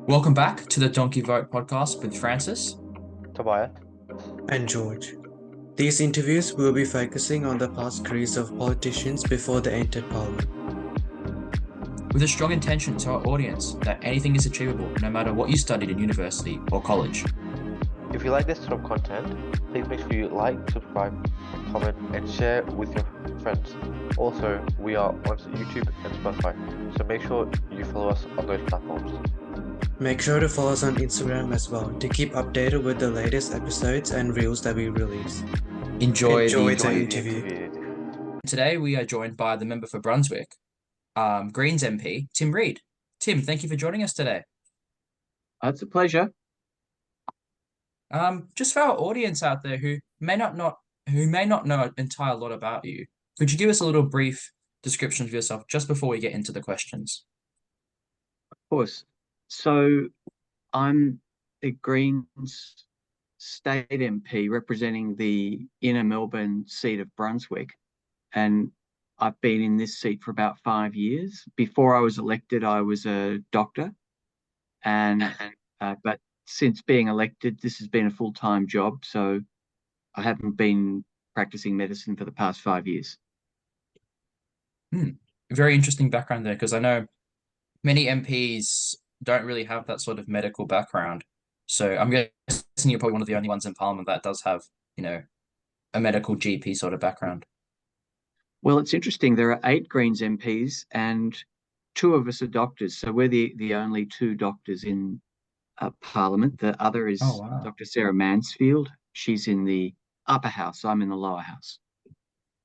Welcome back to the Donkey Vote podcast with Francis. Tobias. And George. These interviews will be focusing on the past careers of politicians before they entered parliament. With a strong intention to our audience that anything is achievable no matter what you studied in university or college. If you like this sort of content, please make sure you like, subscribe, comment, and share with your friends. Also, we are on YouTube and Spotify, so make sure you follow us on those platforms. Make sure to follow us on Instagram as well to keep updated with the latest episodes and reels that we release. Enjoy the interview. Today we are joined by the member for Brunswick, Greens MP, Tim Reid. Tim, thank you for joining us today. It's a pleasure. Just for our audience out there who may not know an entire lot about you, could you give us a little brief description of yourself just before we get into the questions? Of course. So I'm the Greens State MP representing the inner Melbourne seat of Brunswick, and I've been in this seat for about 5 years. Before I was elected, I was a doctor, but since being elected, this has been a full-time job, so I haven't been practicing medicine for the past 5 years. Very interesting background there, because I know many MPs don't really have that sort of medical background. So I'm guessing you're probably one of the only ones in Parliament that does have, a medical GP sort of background. Well, it's interesting. There are 8 Greens MPs and 2 of us are doctors. So we're the only 2 doctors in Parliament. The other is wow. Dr. Sarah Mansfield. She's in the upper house. I'm in the lower house.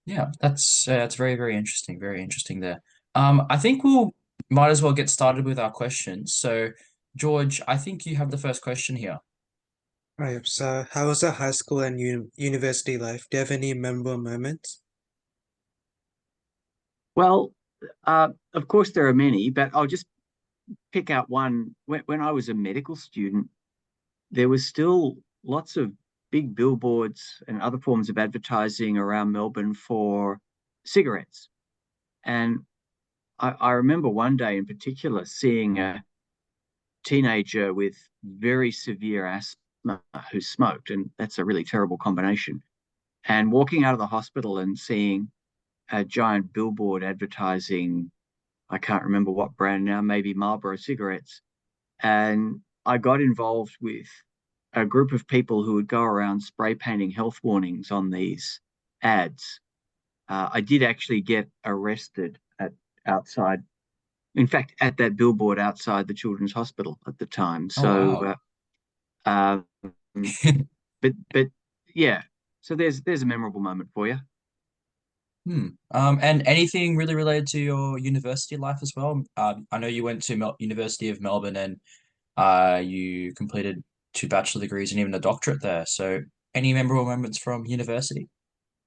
Yeah, that's very, very interesting. Very interesting there. I think might as well get started with our questions. So, George, I think you have the first question here. Right, so how was the high school and university life? Do you have any memorable moments? Well, of course there are many, but I'll just pick out one. When I was a medical student, there was still lots of big billboards and other forms of advertising around Melbourne for cigarettes. And I remember one day in particular seeing a teenager with very severe asthma who smoked, and that's a really terrible combination. And walking out of the hospital and seeing a giant billboard advertising, I can't remember what brand now, maybe Marlboro cigarettes. And I got involved with a group of people who would go around spray painting health warnings on these ads. I did actually get arrested outside, in fact, at that billboard outside the Children's Hospital at the time. Oh, wow. But yeah, so there's a memorable moment for you. And anything really related to your university life as well? I know you went to University of Melbourne and you completed 2 bachelor degrees and even a doctorate there. So any memorable moments from university?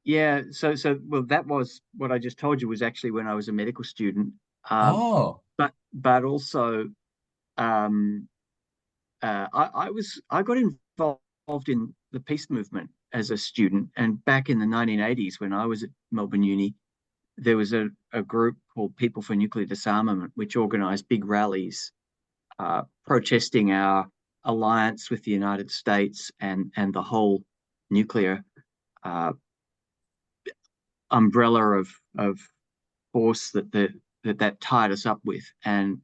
Yeah, so well, that was what I just told you was actually when I was a medical student. Oh, But also, um, I got involved in the peace movement as a student, and back in the 1980s when I was at Melbourne Uni, there was a group called People for Nuclear Disarmament, which organised big rallies protesting our alliance with the United States and the whole nuclear umbrella of force that tied us up with, and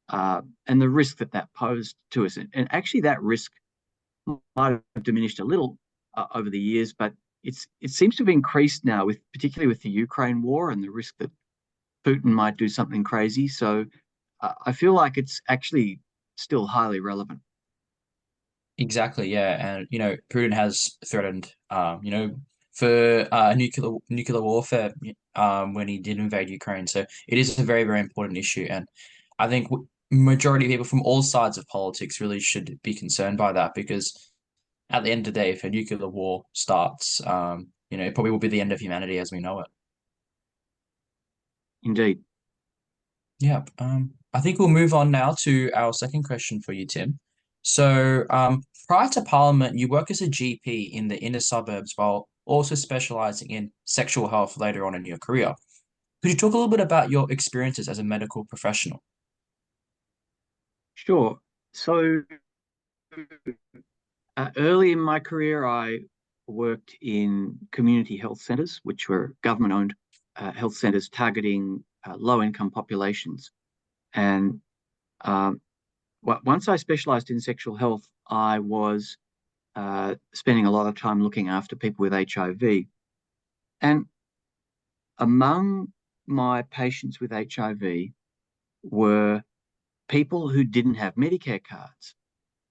the risk that posed to us. And actually, that risk might have diminished a little over the years, but it seems to have increased now, particularly with the Ukraine war and the risk that Putin might do something crazy. So I feel like it's actually still highly relevant. exactly. Yeah, and Putin has threatened, for nuclear warfare, when he did invade Ukraine. So it is a very, very important issue, and I think majority of people from all sides of politics really should be concerned by that, because at the end of the day, if a nuclear war starts, it probably will be the end of humanity as we know it. Indeed. Yeah. I think we'll move on now to our second question for you, Tim. So, prior to Parliament, you work as a GP in the inner suburbs while also specializing in sexual health later on in your career. Could you talk a little bit about your experiences as a medical professional? Sure. So early in my career, I worked in community health centres, which were government-owned health centres targeting low-income populations. And um, once I specialised in sexual health, I was spending a lot of time looking after people with HIV. And among my patients with HIV were people who didn't have Medicare cards.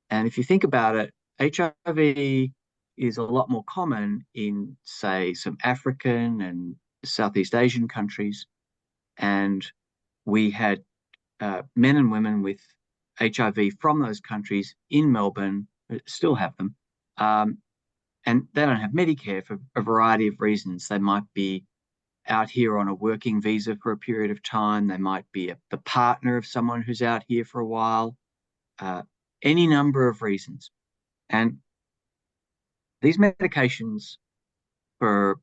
And if you think about it, HIV is a lot more common in, say, some African and Southeast Asian countries. And we had men and women with HIV from those countries in Melbourne, still have them, and they don't have Medicare for a variety of reasons. They might be out here on a working visa for a period of time. They might be the partner of someone who's out here for a while. Uh, any number of reasons. And these medications for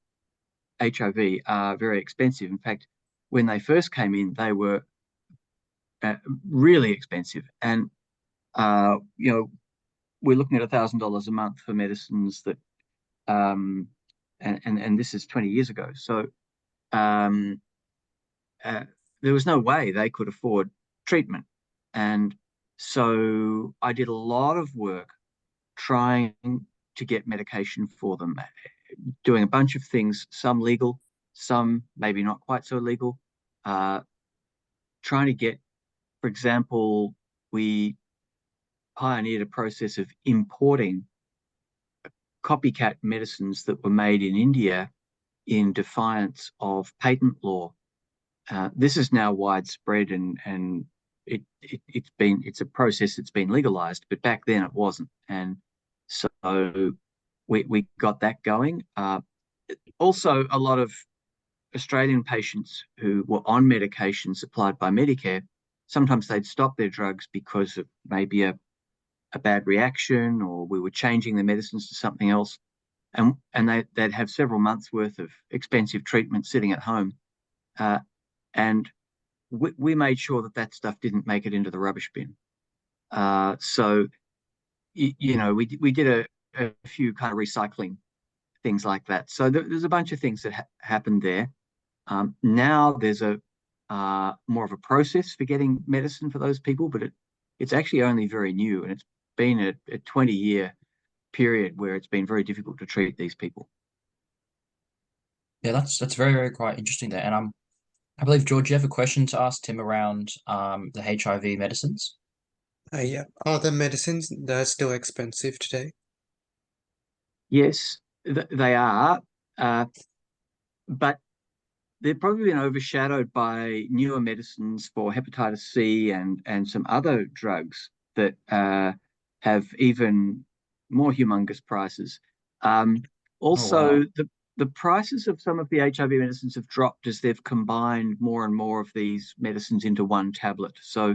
HIV are very expensive. In fact, when they first came in, they were really expensive. And, we're looking at $1,000 a month for medicines that, and this is 20 years ago. So um, there was no way they could afford treatment. And so I did a lot of work trying to get medication for them, doing a bunch of things, some legal, some maybe not quite so legal, trying to get, for example, we pioneered a process of importing copycat medicines that were made in India in defiance of patent law. This is now widespread, and it's a process that's been legalized, but back then it wasn't. And so we got that going. Also, a lot of Australian patients who were on medication supplied by Medicare, sometimes they'd stop their drugs because of maybe a bad reaction, or we were changing the medicines to something else. And they'd have several months worth of expensive treatment sitting at home. And we made sure that stuff didn't make it into the rubbish bin. So, we did a few kind of recycling things like that. So there's a bunch of things that happened there. Now there's a more of a process for getting medicine for those people, but it's actually only very new, and it's been a 20-year period where it's been very difficult to treat these people. Yeah, that's very, very quite interesting there. And I believe, George, you have a question to ask Tim around the HIV medicines. Yeah. Are the medicines that are still expensive today? Yes, they are, but they've probably been overshadowed by newer medicines for hepatitis C and some other drugs that have even more humongous prices. Oh, Also, wow. the prices of some of the HIV medicines have dropped as they've combined more and more of these medicines into one tablet. So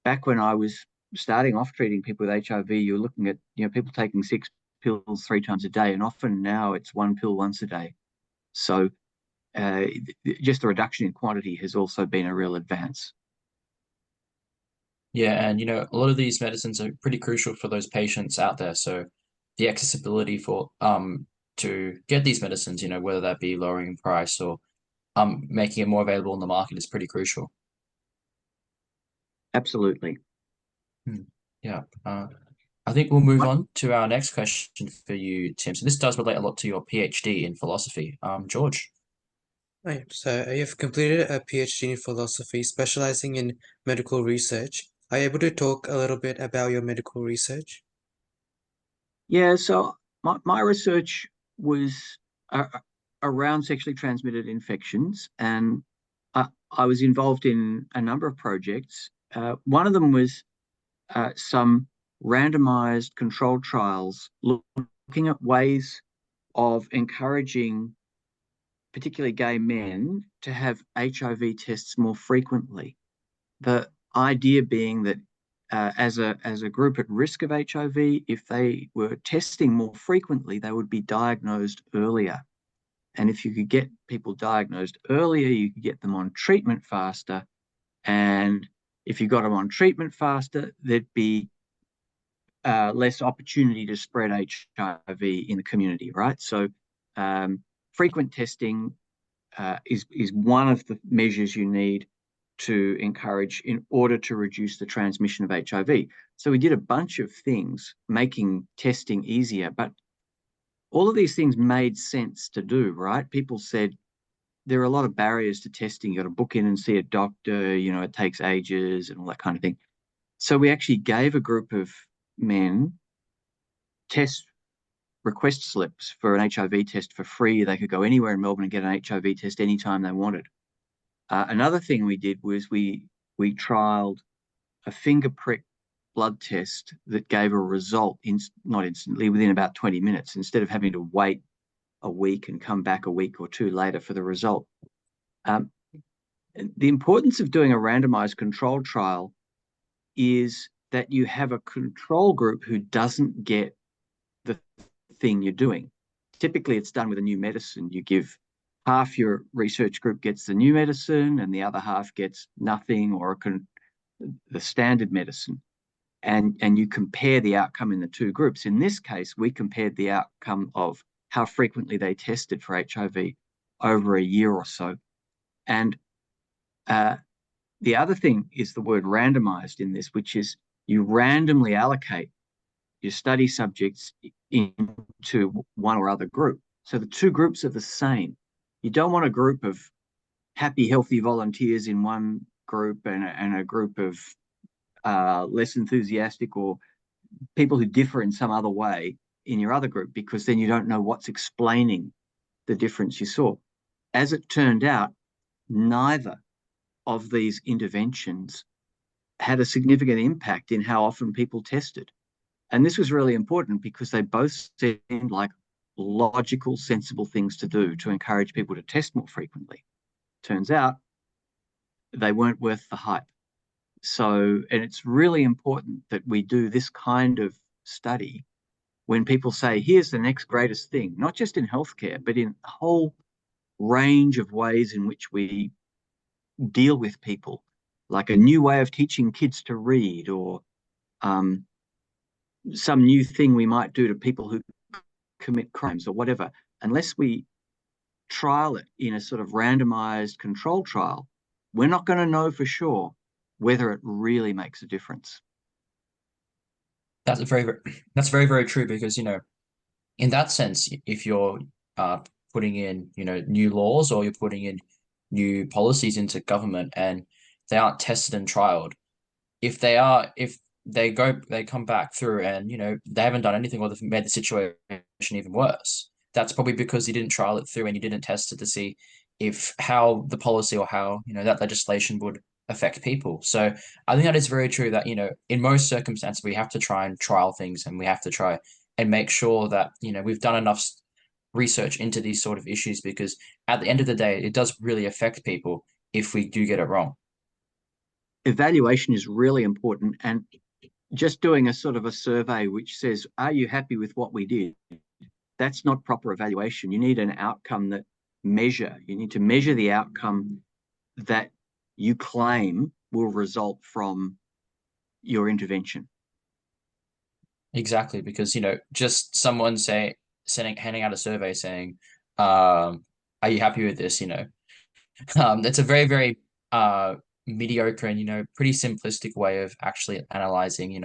back when I was starting off treating people with HIV, you're looking at people taking 6 pills 3 times a day, and often now it's 1 pill once a day. So uh, just the reduction in quantity has also been a real advance. Yeah, and a lot of these medicines are pretty crucial for those patients out there. So the accessibility for to get these medicines, whether that be lowering price or making it more available in the market is pretty crucial. Absolutely. Hmm. Yeah. I think we'll move What? on to our next question for you, Tim. So this does relate a lot to your PhD in philosophy. George. Oh, yeah. So you've completed a PhD in philosophy, specializing in medical research. Are you able to talk a little bit about your medical research? Yeah, so my research was uh, around sexually transmitted infections, and I was involved in a number of projects. One of them was some randomized controlled trials looking at ways of encouraging particularly gay men to have HIV tests more frequently. The idea being that as a group at risk of HIV, if they were testing more frequently, they would be diagnosed earlier. And if you could get people diagnosed earlier, you could get them on treatment faster. And if you got them on treatment faster, there'd be less opportunity to spread HIV in the community, right? So frequent testing is one of the measures you need to encourage in order to reduce the transmission of HIV. So we did a bunch of things making testing easier, but all of these things made sense to do, right? People said there are a lot of barriers to testing. You got to book in and see a doctor, it takes ages and all that kind of thing. So we actually gave a group of men test request slips for an HIV test for free. They could go anywhere in Melbourne and get an HIV test anytime they wanted. Another thing we did was we trialed a finger prick blood test that gave a result not instantly, within about 20 minutes, instead of having to wait a week and come back a week or two later for the result. The importance of doing a randomized control trial is that you have a control group who doesn't get the thing you're doing. Typically, it's done with a new medicine. You give half your research group gets the new medicine and the other half gets nothing or the standard medicine. And you compare the outcome in the two groups. In this case, we compared the outcome of how frequently they tested for HIV over a year or so. And the other thing is the word randomized in this, which is you randomly allocate your study subjects into one or other group. So the two groups are the same. You don't want a group of happy, healthy volunteers in one group and a group of less enthusiastic or people who differ in some other way in your other group, because then you don't know what's explaining the difference you saw. As it turned out, neither of these interventions had a significant impact in how often people tested. And this was really important because they both seemed like logical, sensible things to do to encourage people to test more frequently. Turns out they weren't worth the hype. So, and it's really important that we do this kind of study when people say, here's the next greatest thing, not just in healthcare, but in a whole range of ways in which we deal with people, like a new way of teaching kids to read, or some new thing we might do to people who commit crimes or whatever. Unless we trial it in a sort of randomized control trial, we're not going to know for sure whether it really makes a difference. That's very, very true because, in that sense, if you're putting in, new laws or you're putting in new policies into government and they aren't tested and trialed, if they come back through and, they haven't done anything or they've made the situation even worse, that's probably because you didn't trial it through and you didn't test it to see if how the policy or how, that legislation would affect people. So I think that is very true that, in most circumstances, we have to try and trial things and we have to try and make sure that, we've done enough research into these sort of issues because at the end of the day, it does really affect people if we do get it wrong. Evaluation is really important. And just doing a sort of a survey which says, are you happy with what we did? That's not proper evaluation. You need an outcome you need to measure the outcome that you claim will result from your intervention. Exactly, because just someone handing out a survey saying, "Are you happy with this?" That's a very, very mediocre and pretty simplistic way of actually analyzing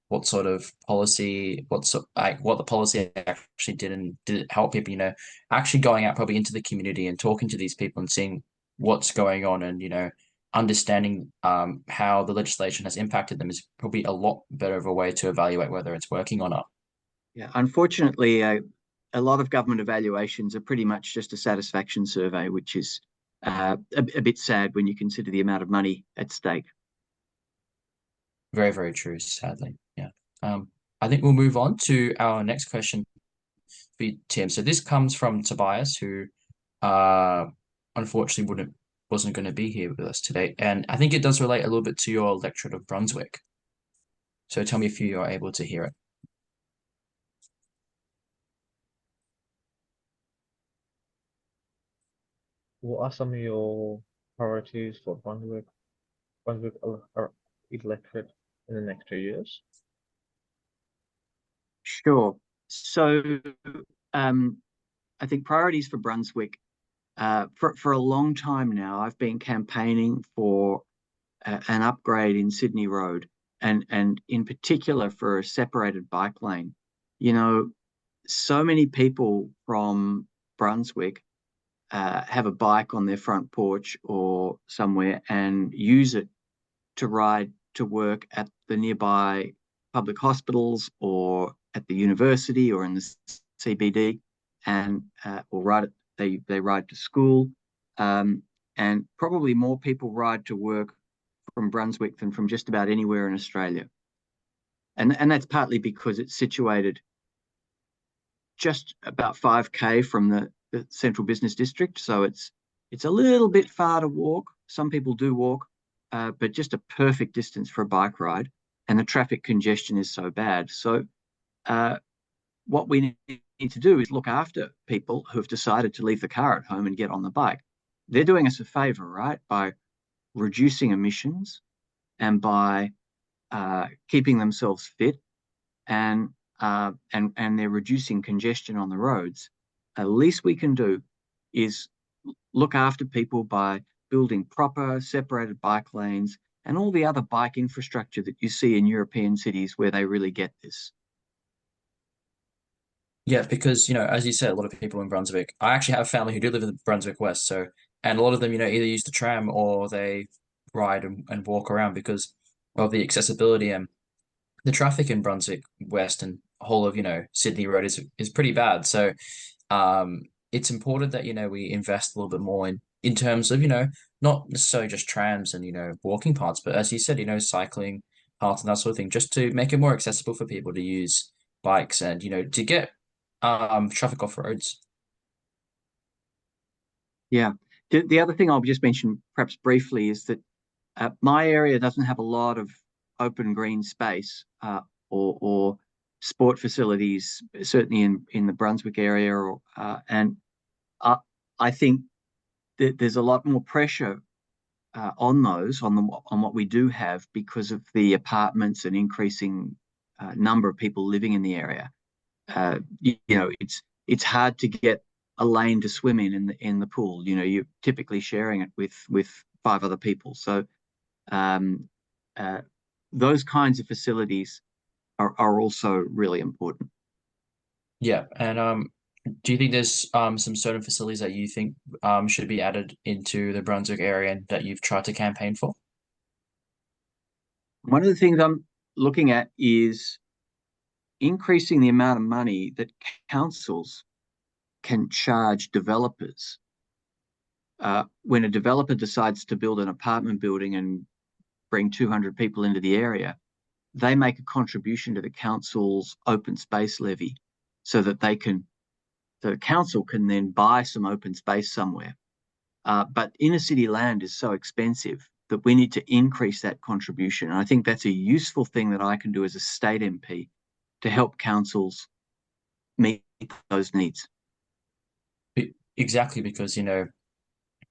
what sort of policy, what the policy actually did and did it help people. Actually going out probably into the community and talking to these people and seeing what's going on and understanding how the legislation has impacted them is probably a lot better of a way to evaluate whether it's working or not. Yeah, unfortunately, a lot of government evaluations are pretty much just a satisfaction survey, which is a bit sad when you consider the amount of money at stake. Very, very true, sadly. Yeah. I think we'll move on to our next question for you, Tim. So this comes from Tobias, who unfortunately wasn't going to be here with us today. And I think it does relate a little bit to your lecture of Brunswick. So tell me if you are able to hear it. What are some of your priorities for Brunswick electorate in the next 2 years? Sure. So, um, I think priorities for Brunswick. For a long time now, I've been campaigning for an upgrade in Sydney Road, and in particular for a separated bike lane. You know, so many people from Brunswick have a bike on their front porch or somewhere and use it to ride to work at the nearby public hospitals or at the university or in the CBD, and or ride they ride to school, um, and probably more people ride to work from Brunswick than from just about anywhere in Australia, and that's partly because it's situated just about 5k from the central business district, so it's a little bit far to walk. Some people do walk, but just a perfect distance for a bike ride. And the traffic congestion is so bad. So uh, what we need to do is look after people who have decided to leave the car at home and get on the bike. They're doing us a favor, right, by reducing emissions and by keeping themselves fit, and and they're reducing congestion on the roads. The least we can do is look after people by building proper separated bike lanes and all the other bike infrastructure that you see in European cities where they really get this. Yeah, because as you said, a lot of people in Brunswick. I actually have family who do live in Brunswick West, so and a lot of them, either use the tram or they ride and walk around because of the accessibility and the traffic in Brunswick West and whole of, Sydney Road is pretty bad. So it's important that, we invest a little bit more in terms of, not necessarily just trams and, walking paths, but as you said, cycling paths and that sort of thing, just to make it more accessible for people to use bikes and, to get traffic off roads. Yeah. The other thing I'll just mention, perhaps briefly, is that my area doesn't have a lot of open green space, or sport facilities, certainly in the Brunswick area, and I, I think that there's a lot more pressure on on what we do have because of the apartments and increasing number of people living in the area. It's hard to get a lane to swim in the pool. You're typically sharing it with five other people. So um, uh, those kinds of facilities are also really important. Yeah, and do you think there's some certain facilities that you think should be added into the Brunswick area and that you've tried to campaign for? One of the things I'm looking at is increasing the amount of money that councils can charge developers. When a developer decides to build an apartment building and bring 200 people into the area, they make a contribution to the council's open space levy so that the council can then buy some open space somewhere. But inner city land is so expensive that we need to increase that contribution. And I think that's a useful thing that I can do as a state MP to help councils meet those needs. Exactly, because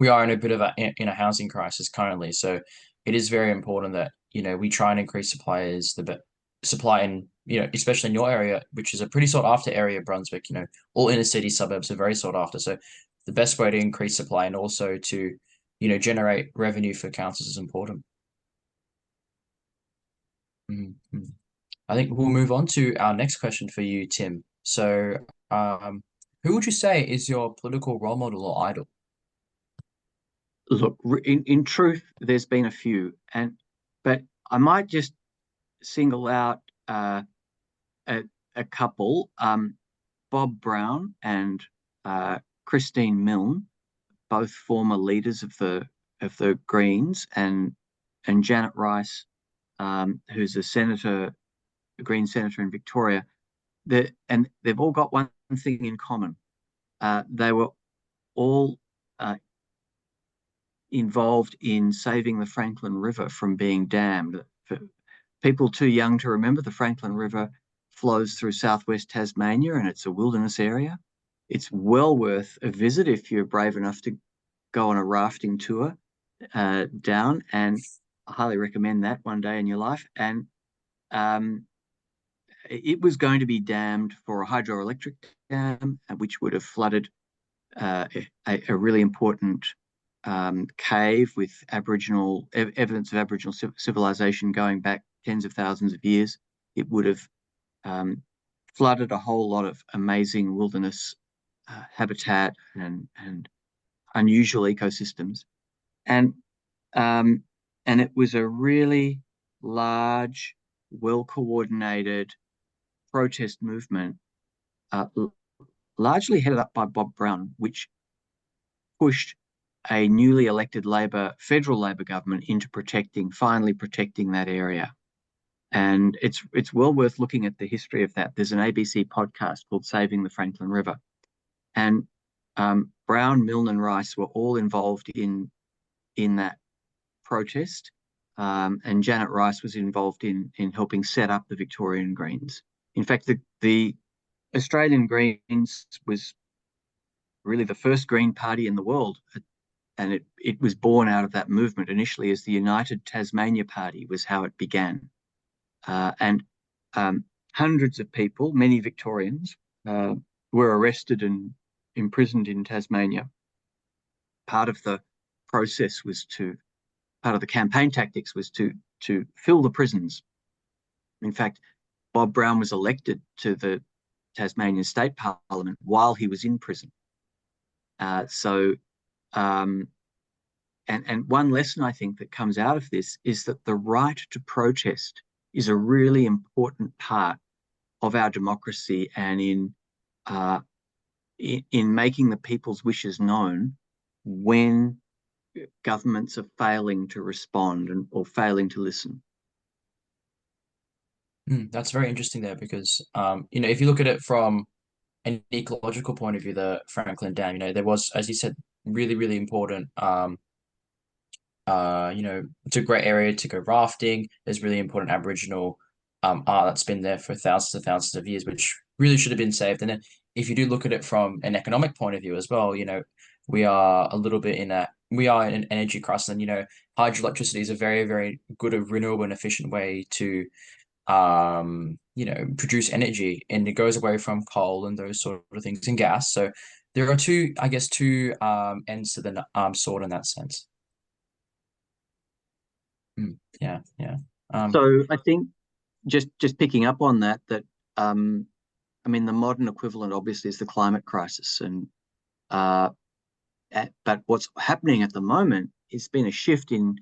we are in a bit of a housing crisis currently, so it is very important that we try and increase supply in especially in your area, which is a pretty sought after area, Brunswick. All inner city suburbs are very sought after. So the best way to increase supply and also to generate revenue for councils is important. Mhm. I think we'll move on to our next question for you, Tim. So, who would you say is your political role model or idol? Look, in truth, there's been a few, but I might just single out a, a couple. Bob Brown and Christine Milne, both former leaders of the Greens, and Janet Rice, who's a Green senator in Victoria. And they've all got one thing in common. They were all involved in saving the Franklin River from being dammed. For people too young to remember, the Franklin River flows through southwest Tasmania and it's a wilderness area. It's well worth a visit if you're brave enough to go on a rafting tour down, and I highly recommend that one day in your life. And it was going to be dammed for a hydroelectric dam, which would have flooded a really important cave with Aboriginal evidence of Aboriginal civilization going back tens of thousands of years. It would have flooded a whole lot of amazing wilderness habitat and unusual ecosystems, and it was a really large, well-coordinated protest movement, uh, largely headed up by Bob Brown, which pushed a newly elected federal Labor government into finally protecting that area. And it's well worth looking at the history of that. There's an ABC podcast called Saving the Franklin River. And Brown, Milne, and Rice were all involved in that protest. And Janet Rice was involved in helping set up the Victorian Greens. In fact, the Australian Greens was really the first Green Party in the world, and it was born out of that movement initially as the United Tasmania Party was how it began. And hundreds of people, many Victorians, were arrested and imprisoned in Tasmania. Part of the campaign tactics was to fill the prisons. In fact, Bob Brown was elected to the Tasmanian State Parliament while he was in prison. And one lesson I think that comes out of this is that the right to protest is a really important part of our democracy, and in making the people's wishes known when governments are failing to respond or failing to listen. That's very interesting there because, if you look at it from an ecological point of view, the Franklin Dam, there was, as you said, really, really important. It's a great area to go rafting. There's really important Aboriginal art that's been there for thousands and thousands of years, which really should have been saved. And then if you do look at it from an economic point of view as well, we are a little bit we are in an energy crisis, and hydroelectricity is a very, very good, renewable and efficient way to produce energy, and it goes away from coal and those sort of things and gas. So there are two ends to the sword in that sense. Yeah, yeah. So I think just picking up on that I mean, the modern equivalent obviously is the climate crisis, and but what's happening at the moment has been a shift in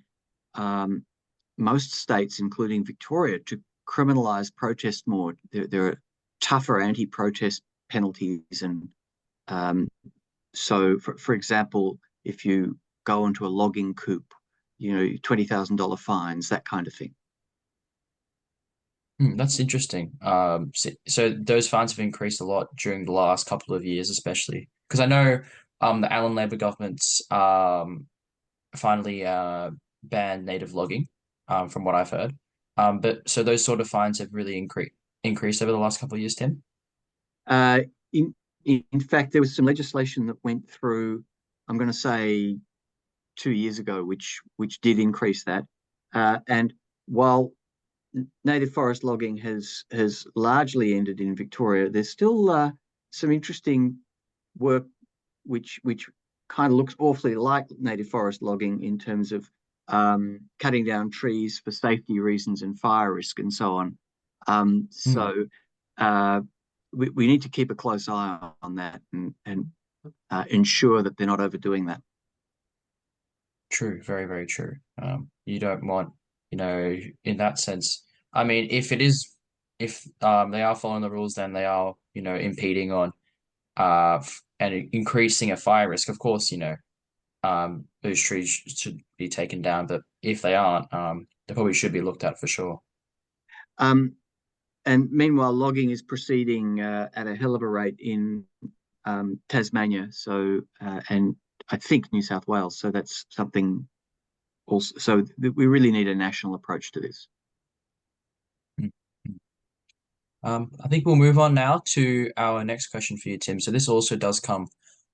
most states, including Victoria, to criminalise protest more. There are tougher anti-protest penalties, and so for example, if you go into a logging coup, $20,000 fines, that kind of thing. That's interesting. So those fines have increased a lot during the last couple of years, especially because I know the Allen Labor government's finally banned native logging, from what I've heard. But so those sort of fines have really increased over the last couple of years, Tim. Uh, in fact, there was some legislation that went through, I'm going to say 2 years ago, which did increase that. And while native forest logging has largely ended in Victoria, there's still some interesting work which kind of looks awfully like native forest logging in terms of cutting down trees for safety reasons and fire risk and so on. So we need to keep a close eye on that and ensure that they're not overdoing that. True, very, very true. You don't want, in that sense. I mean, if they are following the rules, then they are, impeding on and increasing a fire risk. Of course, those trees should be taken down, but if they aren't, they probably should be looked at for sure. And meanwhile, logging is proceeding at a hell of a rate in Tasmania, and I think New South Wales. So that's something also. So we really need a national approach to this. I think we'll move on now to our next question for you, Tim. So this also does come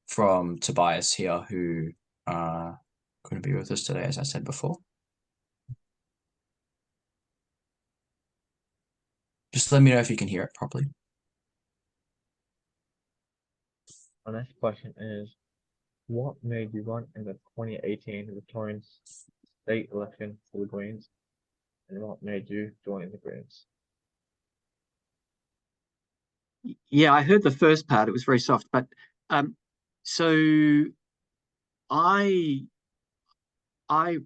from Tobias here, who couldn't be with us today, as I said before. Just let me know if you can hear it properly. Our next question is, what made you run in the 2018 Victorian state election for the Greens, and what made you join the Greens? Yeah, I heard the first part. It was very soft, but so I I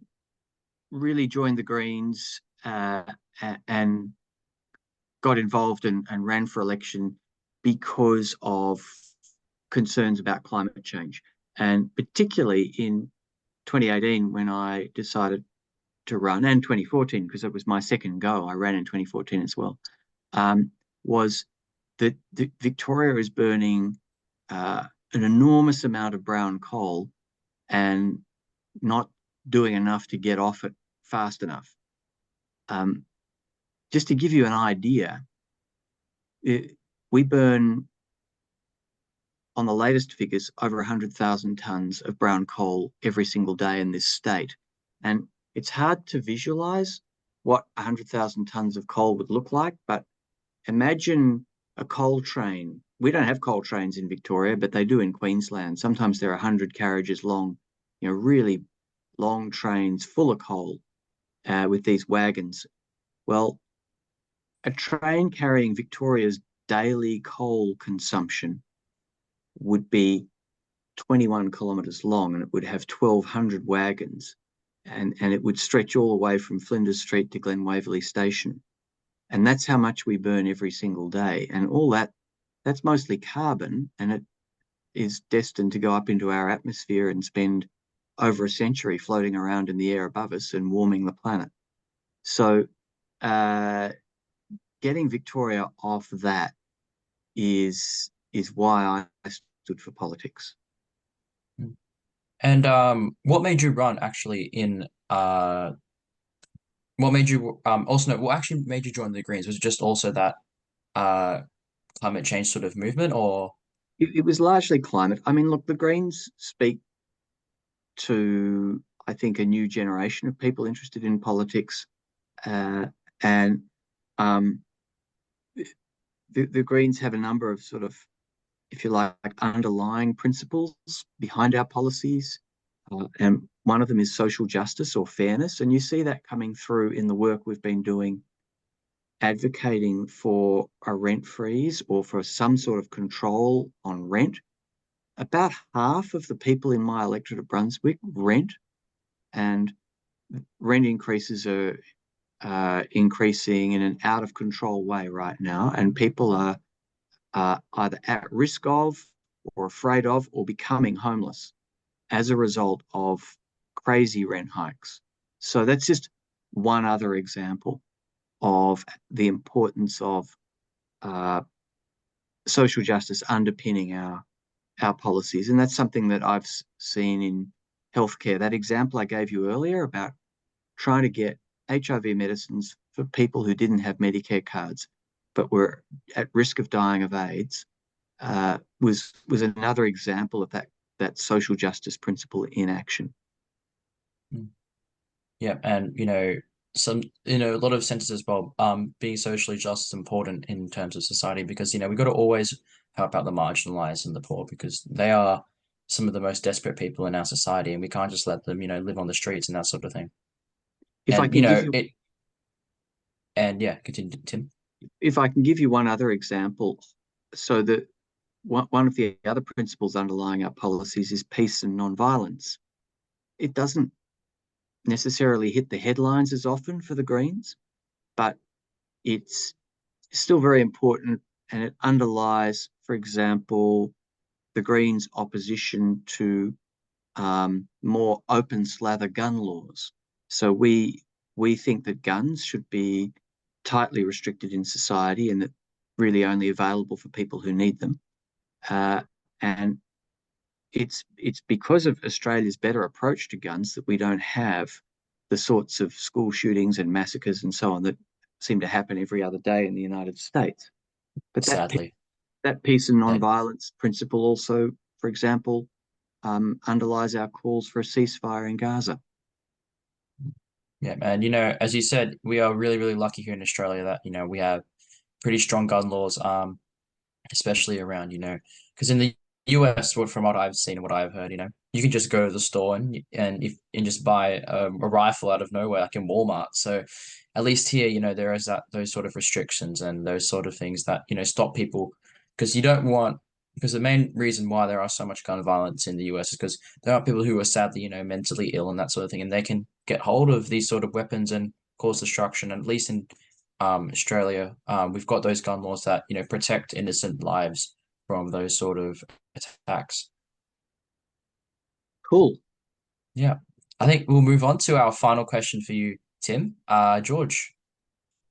really joined the Greens and got involved and ran for election because of concerns about climate change, and particularly in 2018 when I decided to run, and 2014 because it was my second go. I ran in 2014 as well. Was that Victoria is burning an enormous amount of brown coal and not doing enough to get off it fast enough. Just to give you an idea, we burn, on the latest figures, over 100,000 tonnes of brown coal every single day in this state. And it's hard to visualize what 100,000 tonnes of coal would look like, but imagine a coal train. We don't have coal trains in Victoria, but they do in Queensland. Sometimes they're 100 carriages long, really long trains full of coal with these wagons. Well, a train carrying Victoria's daily coal consumption would be 21 kilometres long, and it would have 1,200 wagons, and it would stretch all the way from Flinders Street to Glen Waverley Station. And that's how much we burn every single day. And all that's mostly carbon, and it is destined to go up into our atmosphere and spend over a century floating around in the air above us and warming the planet. So getting Victoria off that is why I stood for politics. And what made you run actually in what made you also no, what actually made you join the Greens? Was it just also that uh climate change sort of movement, or It was largely climate. I mean, look, the Greens speak to, I think, a new generation of people interested in politics, and the Greens have a number of sort of, if you like, underlying principles behind our policies. And one of them is social justice or fairness. And you see that coming through in the work we've been doing, advocating for a rent freeze or for some sort of control on rent. About half of the people in my electorate of Brunswick rent, and rent increases are increasing in an out of control way right now. And people are either at risk of or afraid of or becoming homeless as a result of crazy rent hikes. So that's just one other example of the importance of social justice underpinning our policies. And that's something that I've seen in healthcare. That example I gave you earlier about trying to get HIV medicines for people who didn't have Medicare cards but were at risk of dying of AIDS was another example of that social justice principle in action. yeah, and some a lot of senses as well. Being socially just is important in terms of society because we've got to always help out the marginalized and the poor because they are some of the most desperate people in our society, and we can't just let them live on the streets and that sort of thing. If I And can give you it and yeah, continue, Tim. If I can give you one other example, so that one of the other principles underlying our policies is peace and non-violence. It doesn't necessarily hit the headlines as often for the Greens, but it's still very important, and it underlies, for example, the Greens' opposition to more open slather gun laws. So we think that guns should be tightly restricted in society and that really only available for people who need them. And it's because of Australia's better approach to guns that we don't have the sorts of school shootings and massacres and so on that seem to happen every other day in the United States. But Sadly, that peace and that non-violence principle also, for example, underlies our calls for a ceasefire in Gaza. yeah, and as you said, we are really, really lucky here in Australia that we have pretty strong gun laws, especially around, because in the US, from what I've seen and what I've heard, you can just go to the store and just buy a rifle out of nowhere, like in Walmart. So at least here, there is those sort of restrictions and those sort of things that, stop people because you don't want because the main reason why there are so much gun violence in the US is because there are people who are sadly, mentally ill and that sort of thing, and they can get hold of these sort of weapons and cause destruction. And at least in Australia, we've got those gun laws that, protect innocent lives from those sort of attacks. Cool. Yeah. I think we'll move on to our final question for you, Tim. George.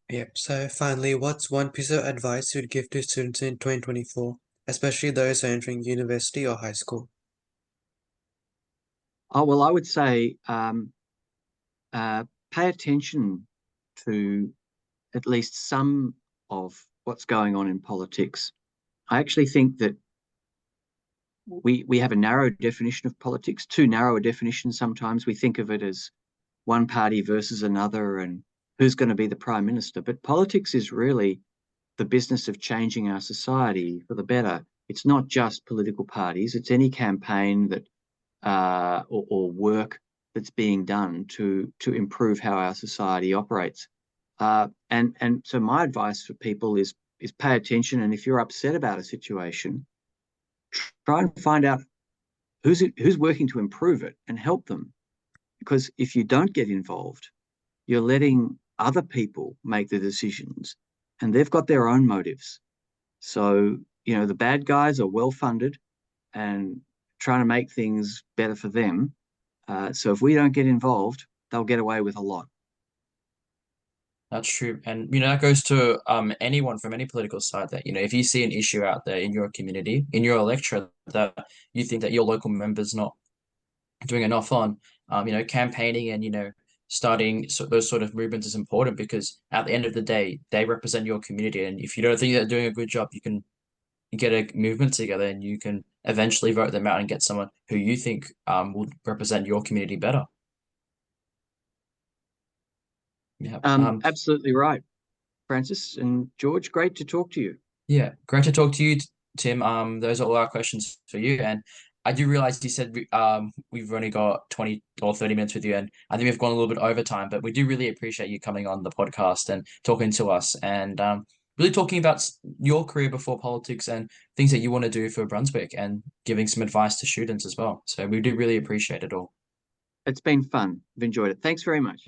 Yep. So finally, what's one piece of advice you'd give to students in 2024, especially those entering university or high school? Oh, well, I would say pay attention to at least some of what's going on in politics. I actually think that we have a narrow definition of politics, too narrow a definition sometimes. We think of it as one party versus another and who's going to be the prime minister. But politics is really the business of changing our society for the better. It's not just political parties. It's any campaign that or work that's being done to improve how our society operates. And so my advice for people is pay attention. And if you're upset about a situation, try and find out who's working to improve it and help them. Because if you don't get involved, you're letting other people make the decisions, and they've got their own motives. So, the bad guys are well funded and trying to make things better for them. So if we don't get involved, they'll get away with a lot. That's true. And that goes to anyone from any political side that, if you see an issue out there in your community, in your electorate that you think that your local member's not doing enough on, campaigning and, starting those sort of movements is important because at the end of the day, they represent your community. And if you don't think they're doing a good job, you can get a movement together and you can eventually vote them out and get someone who you think will represent your community better. Yeah. Absolutely right, Francis and George. Great to talk to you. Yeah, great to talk to you, Tim. Those are all our questions for you. And I do realize you said we've only got 20 or 30 minutes with you, and I think we've gone a little bit over time, but we do really appreciate you coming on the podcast and talking to us and really talking about your career before politics and things that you want to do for Brunswick and giving some advice to students as well. So we do really appreciate it all. It's been fun. I've enjoyed it. Thanks very much.